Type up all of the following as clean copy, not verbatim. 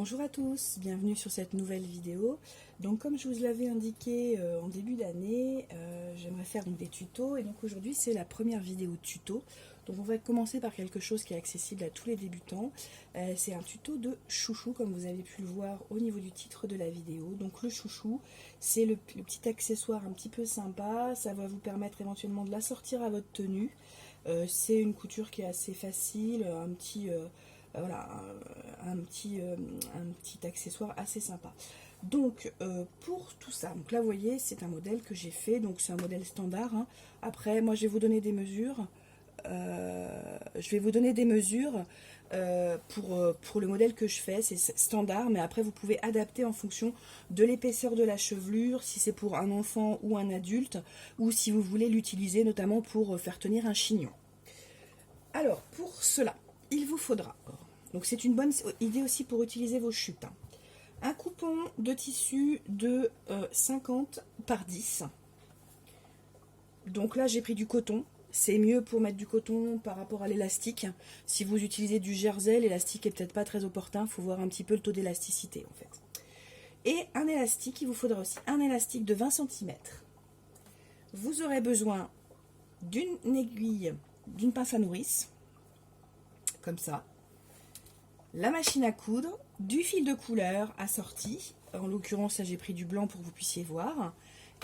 Bonjour à tous, bienvenue sur cette nouvelle vidéo. Donc comme je vous l'avais indiqué en début d'année, j'aimerais faire des tutos et donc aujourd'hui c'est la première vidéo tuto. Donc on va commencer par quelque chose qui est accessible à tous les débutants. C'est un tuto de chouchou comme vous avez pu le voir au niveau du titre de la vidéo. Donc le chouchou, c'est le petit accessoire un petit peu sympa, ça va vous permettre éventuellement de l'assortir à votre tenue. C'est une couture qui est assez facile, voilà, un petit accessoire assez sympa. Donc pour tout ça, donc là vous voyez c'est un modèle que j'ai fait, donc c'est un modèle standard, hein. Après moi je vais vous donner des mesures, pour le modèle que je fais, c'est standard, mais après vous pouvez adapter en fonction de l'épaisseur de la chevelure, si c'est pour un enfant ou un adulte, ou si vous voulez l'utiliser notamment pour faire tenir un chignon. Alors pour cela, il vous faudra, donc c'est une bonne idée aussi pour utiliser vos chutes, hein, un coupon de tissu de 50 par 10. Donc là j'ai pris du coton, c'est mieux pour mettre du coton par rapport à l'élastique. Si vous utilisez du jersey, l'élastique est peut-être pas très opportun, il faut voir un petit peu le taux d'élasticité en fait. Et un élastique, il vous faudra aussi un élastique de 20 cm. Vous aurez besoin d'une aiguille, d'une pince à nourrice, comme ça, la machine à coudre, du fil de couleur assorti, en l'occurrence là j'ai pris du blanc pour que vous puissiez voir,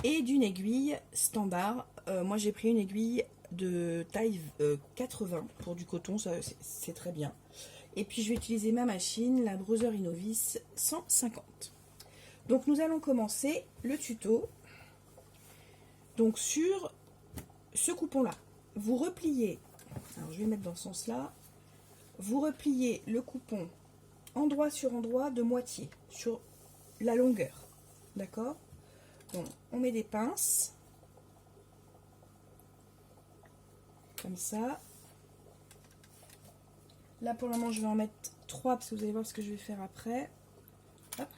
et d'une aiguille standard. Moi j'ai pris une aiguille de taille 80 pour du coton, c'est très bien. Et puis je vais utiliser ma machine, la Brother Innovis 150. Donc nous allons commencer le tuto. Donc sur ce coupon là, vous repliez, alors je vais mettre dans ce sens là, vous repliez le coupon endroit sur endroit de moitié sur la longueur, d'accord? Donc on met des pinces comme ça. Là pour le moment je vais en mettre 3 parce que vous allez voir ce que je vais faire après. Hop.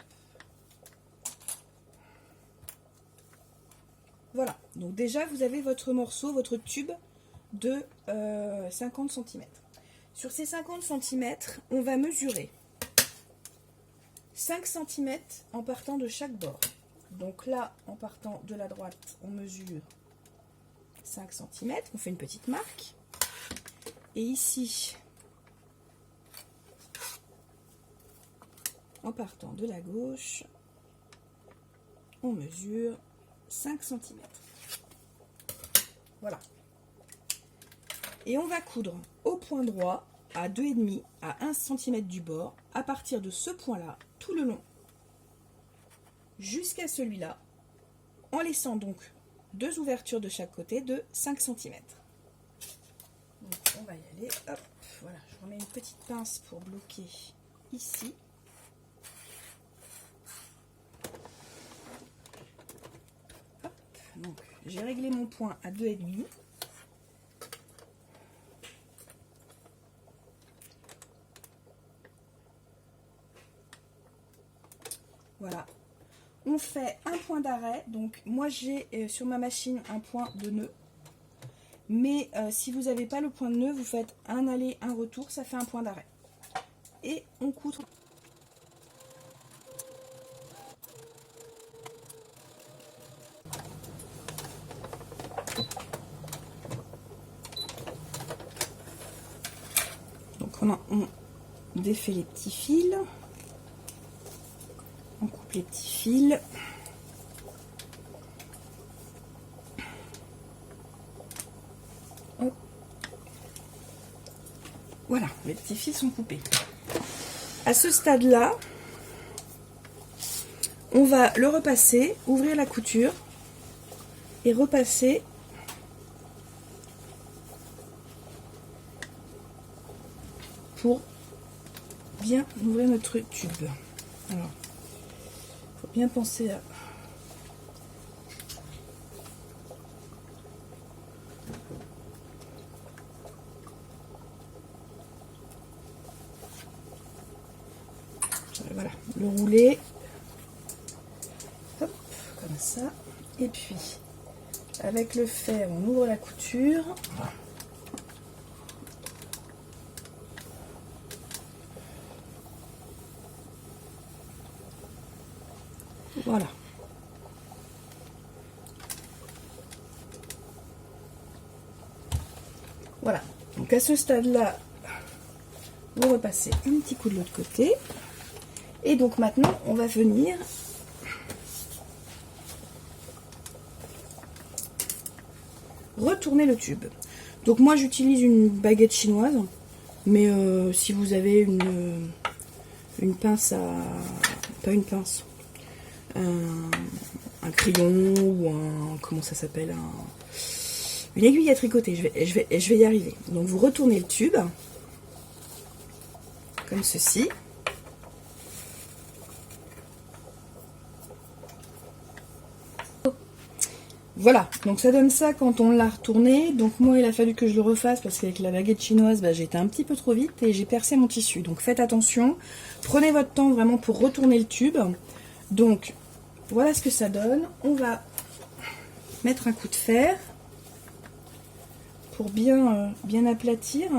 Voilà, donc déjà vous avez votre morceau, votre tube de 50 cm. Sur ces 50 cm, on va mesurer 5 cm en partant de chaque bord. Donc là, en partant de la droite, on mesure 5 cm, on fait une petite marque. Et ici, en partant de la gauche, on mesure 5 cm. Voilà. Et on va coudre au point droit à 2,5 à 1 cm du bord, à partir de ce point-là, tout le long, jusqu'à celui-là, en laissant donc 2 ouvertures de chaque côté de 5 cm. Donc on va y aller, hop, voilà, je remets une petite pince pour bloquer ici. Hop, donc j'ai réglé mon point à 2,5. Voilà, on fait un point d'arrêt. Donc moi j'ai sur ma machine un point de nœud, mais si vous n'avez pas le point de nœud, vous faites un aller, un retour, ça fait un point d'arrêt. Et on coudre. Donc on défait les petits fils. On coupe les petits fils. Hop. Voilà, les petits fils sont coupés. À ce stade-là, on va le repasser, ouvrir la couture et repasser pour bien ouvrir notre tube. Alors, faut bien penser à voilà, le rouler, hop, comme ça, et puis avec le fer on ouvre la couture, Voilà. Voilà. Donc à ce stade-là, vous repassez un petit coup de l'autre côté. Et donc maintenant, on va venir retourner le tube. Donc moi, j'utilise une baguette chinoise. Mais si vous avez une pince à... Pas une pince. Un crayon ou un... Comment ça s'appelle, une aiguille à tricoter. Je vais y arriver. Donc vous retournez le tube. Comme ceci. Voilà, donc ça donne ça quand on l'a retourné. Donc moi, il a fallu que je le refasse parce qu'avec la baguette chinoise, j'étais un petit peu trop vite et j'ai percé mon tissu. Donc faites attention, prenez votre temps vraiment pour retourner le tube. Donc voilà ce que ça donne. On va mettre un coup de fer pour bien aplatir.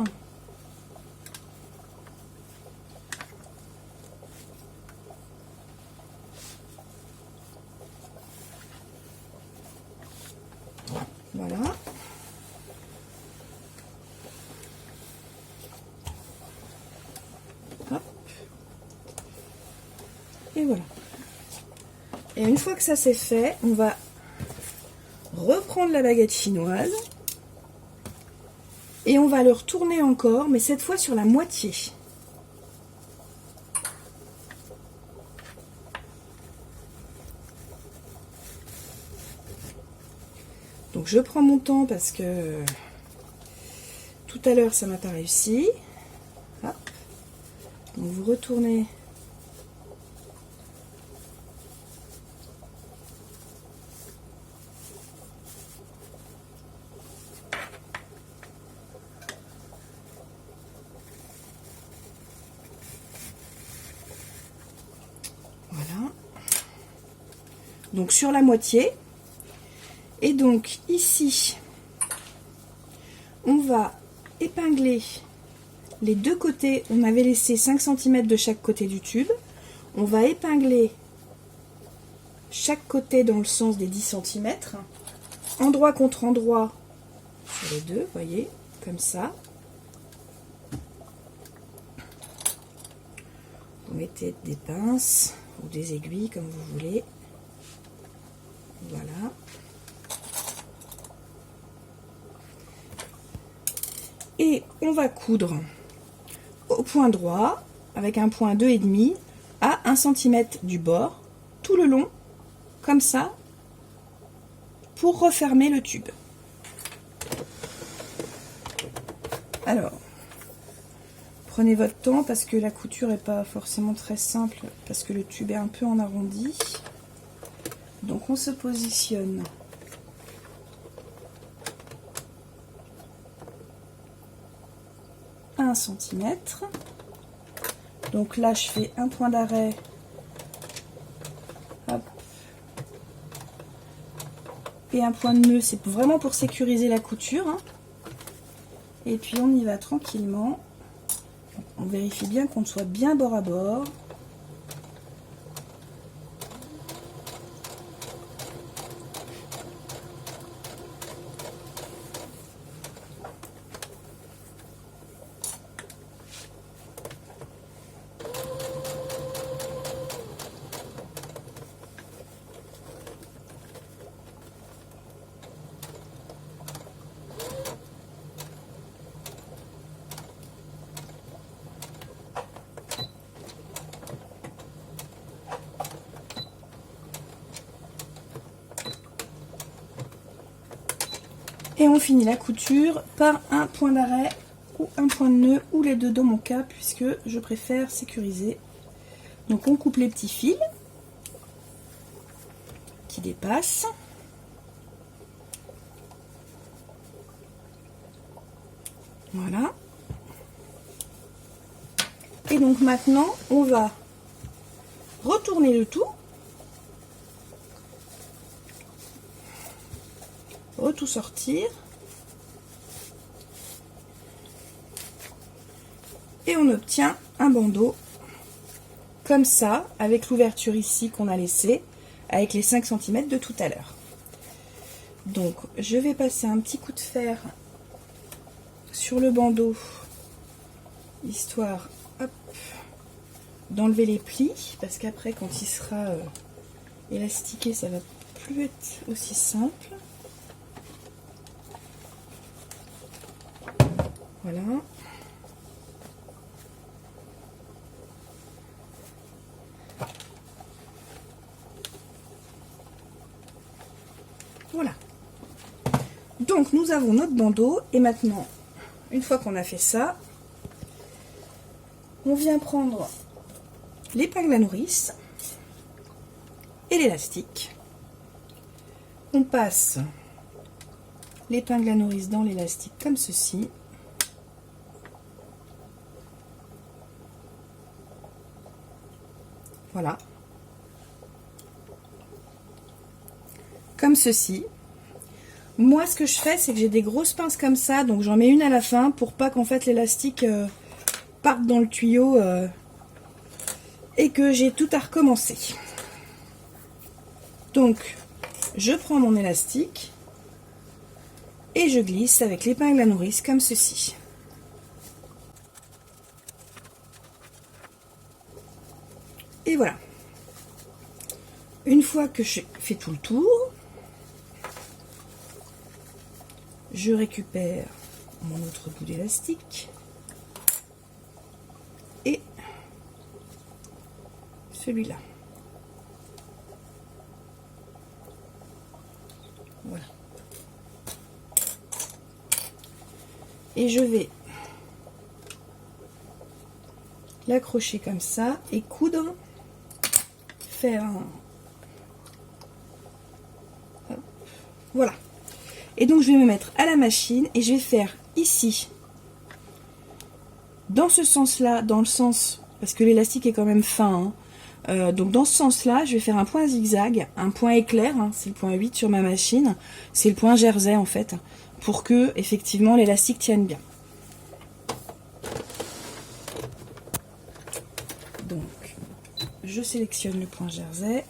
Voilà. Hop. Et voilà. Et une fois que ça c'est fait, on va reprendre la baguette chinoise et on va le retourner encore, mais cette fois sur la moitié. Donc je prends mon temps parce que tout à l'heure ça m'a pas réussi. Hop. Donc vous retournez . Voilà. Donc sur la moitié. Et donc ici, on va épingler les deux côtés. On avait laissé 5 cm de chaque côté du tube. On va épingler chaque côté dans le sens des 10 cm. Endroit contre endroit sur les deux, voyez, comme ça. Vous mettez des pinces ou des aiguilles comme vous voulez. Voilà. Et on va coudre au point droit avec un point 2,5 à 1 cm du bord tout le long comme ça pour refermer le tube. Alors prenez votre temps parce que la couture n'est pas forcément très simple parce que le tube est un peu en arrondi. Donc on se positionne à 1 cm. Donc là je fais un point d'arrêt. Hop. Et un point de nœud, c'est vraiment pour sécuriser la couture. Hein. Et puis on y va tranquillement. On vérifie bien qu'on soit bien bord à bord. Et on finit la couture par un point d'arrêt ou un point de nœud ou les deux dans mon cas puisque je préfère sécuriser. Donc on coupe les petits fils qui dépassent. Voilà. Et donc maintenant on va retourner le tout. Tout sortir et on obtient un bandeau comme ça avec l'ouverture ici qu'on a laissée avec les 5 cm de tout à l'heure. Donc je vais passer un petit coup de fer sur le bandeau, histoire d'enlever les plis, parce qu'après quand il sera élastiqué, ça va plus être aussi simple. Voilà. Voilà. Donc nous avons notre bandeau et maintenant, une fois qu'on a fait ça, on vient prendre l'épingle à nourrice et l'élastique. On passe l'épingle à nourrice dans l'élastique comme ceci. Voilà. Comme ceci. Moi, ce que je fais, c'est que j'ai des grosses pinces comme ça, donc j'en mets une à la fin pour pas qu'en fait l'élastique parte dans le tuyau et que j'ai tout à recommencer. Donc, je prends mon élastique et je glisse avec l'épingle à nourrice comme ceci. Et voilà. Une fois que j'ai fait tout le tour, je récupère mon autre bout d'élastique et celui-là. Voilà. Et je vais l'accrocher comme ça et coudre, faire un... Hop. Voilà. Et donc je vais me mettre à la machine et je vais faire ici, dans ce sens-là, dans le sens, parce que l'élastique est quand même fin, hein, donc dans ce sens-là, je vais faire un point zigzag, un point éclair, hein, c'est le point 8 sur ma machine, c'est le point jersey en fait, pour que effectivement l'élastique tienne bien. Donc je sélectionne le point jersey,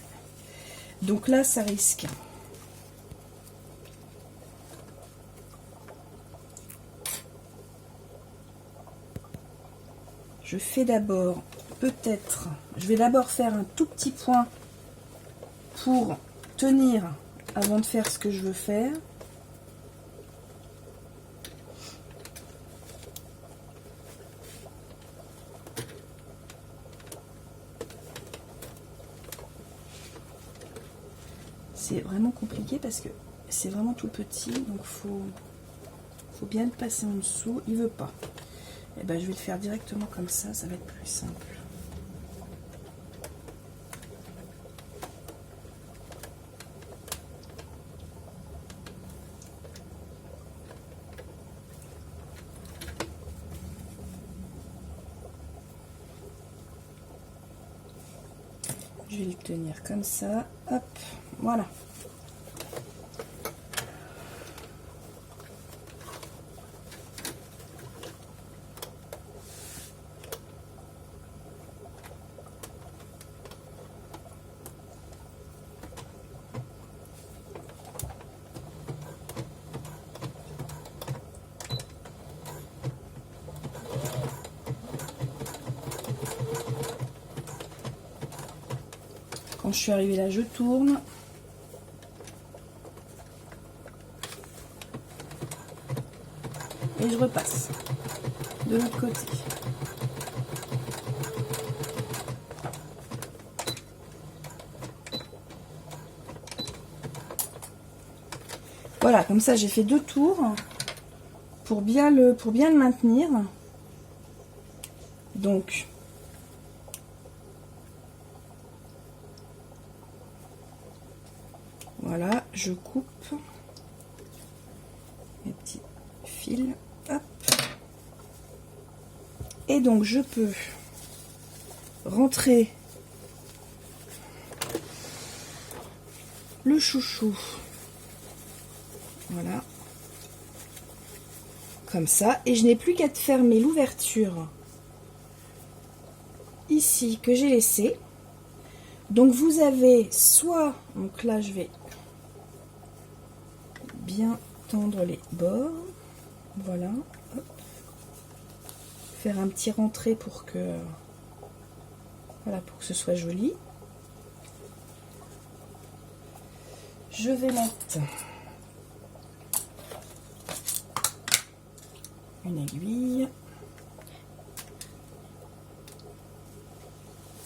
donc là ça risque. Je fais d'abord, peut-être, je vais d'abord faire un tout petit point pour tenir avant de faire ce que je veux faire. C'est vraiment compliqué parce que c'est vraiment tout petit, donc faut bien le passer en dessous. Il veut pas. Et ben je vais le faire directement comme ça va être plus simple. Je vais le tenir comme ça, hop, voilà. Quand je suis arrivée là, je tourne. Et je repasse de l'autre côté. Voilà, comme ça j'ai fait 2 tours pour bien le maintenir. Donc voilà, je coupe mes petits fils, hop. Et donc je peux rentrer le chouchou, voilà, comme ça, et je n'ai plus qu'à fermer l'ouverture ici que j'ai laissée. Donc vous avez soit, donc là je vais bien tendre les bords, voilà, hop. Faire un petit rentré pour que, voilà, pour que ce soit joli. Je vais mettre une aiguille,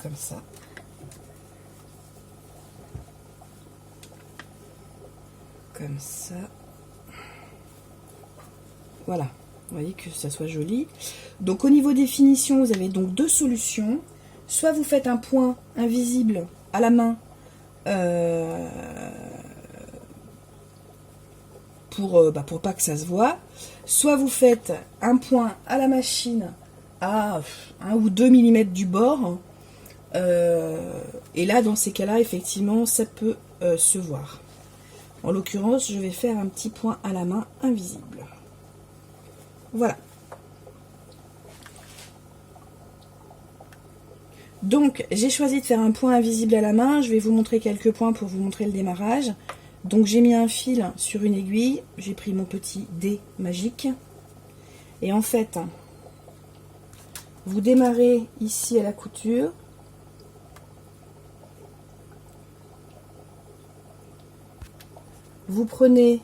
comme ça. Comme ça. Voilà, vous voyez que ça soit joli. Donc au niveau des finitions, vous avez donc deux solutions. Soit vous faites un point invisible à la main pour pas que ça se voit. Soit vous faites un point à la machine à 1 ou 2 mm du bord. Et là, dans ces cas-là, effectivement, ça peut se voir. En l'occurrence, je vais faire un petit point à la main invisible. Voilà. Donc, j'ai choisi de faire un point invisible à la main. Je vais vous montrer quelques points pour vous montrer le démarrage. Donc, j'ai mis un fil sur une aiguille. J'ai pris mon petit dé magique. Et en fait, vous démarrez ici à la couture. Vous prenez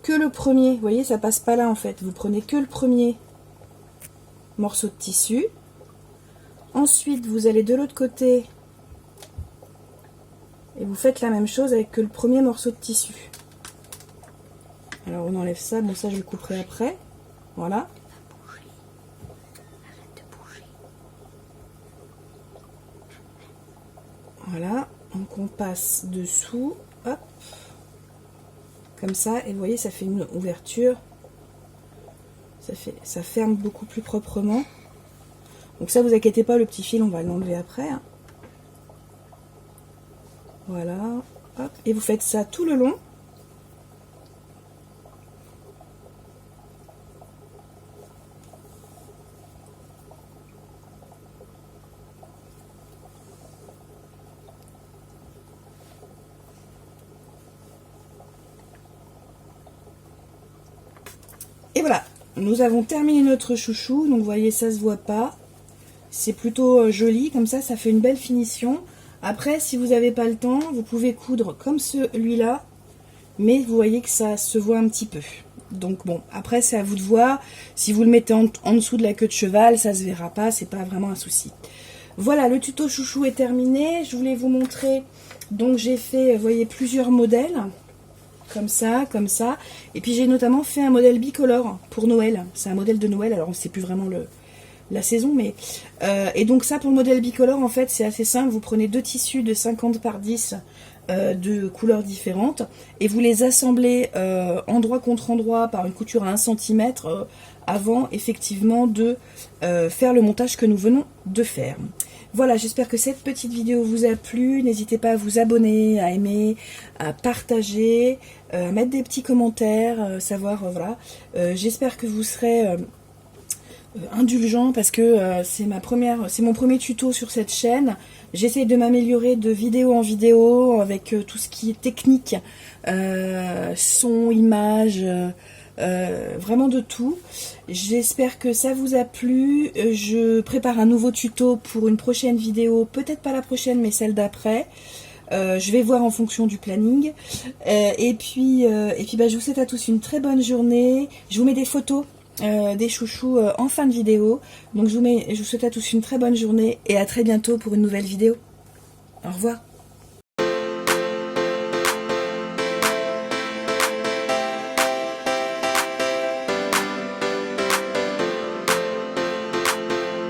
que le premier, vous voyez, ça passe pas là en fait. Vous prenez que le premier morceau de tissu. Ensuite, vous allez de l'autre côté et vous faites la même chose avec que le premier morceau de tissu. Alors, on enlève ça. Bon, ça, je le couperai après. Voilà. Voilà. Donc, on passe dessous. Hop. Comme ça, et vous voyez, ça fait une ouverture, ça ferme beaucoup plus proprement. Donc ça, vous inquiétez pas, le petit fil, on va l'enlever après. Voilà, hop, et vous faites ça tout le long. Et voilà, nous avons terminé notre chouchou. Donc vous voyez, ça se voit pas. C'est plutôt joli, comme ça fait une belle finition. Après, si vous n'avez pas le temps, vous pouvez coudre comme celui-là. Mais vous voyez que ça se voit un petit peu. Donc bon, après c'est à vous de voir. Si vous le mettez en dessous de la queue de cheval, ça se verra pas, c'est pas vraiment un souci. Voilà, le tuto chouchou est terminé. Je voulais vous montrer, donc j'ai fait, vous voyez, plusieurs modèles. Comme ça, comme ça. Et puis j'ai notamment fait un modèle bicolore pour Noël. C'est un modèle de Noël, alors on ne sait plus vraiment la saison, mais... et donc ça, pour le modèle bicolore, en fait, c'est assez simple. Vous prenez deux tissus de 50 par 10 de couleurs différentes et vous les assemblez endroit contre endroit par une couture à 1 cm avant, effectivement, de faire le montage que nous venons de faire. Voilà, j'espère que cette petite vidéo vous a plu. N'hésitez pas à vous abonner, à aimer, à partager, à mettre des petits commentaires, savoir, voilà. J'espère que vous serez indulgent parce que c'est mon premier tuto sur cette chaîne. J'essaie de m'améliorer de vidéo en vidéo avec tout ce qui est technique, son, image, vraiment de tout. J'espère que ça vous a plu. Je prépare un nouveau tuto pour une prochaine vidéo, peut-être pas la prochaine mais celle d'après. Je vais voir en fonction du planning. Et puis je vous souhaite à tous une très bonne journée. Je vous mets des photos des chouchous en fin de vidéo. Donc je vous souhaite à tous une très bonne journée et à très bientôt pour une nouvelle vidéo. Au revoir.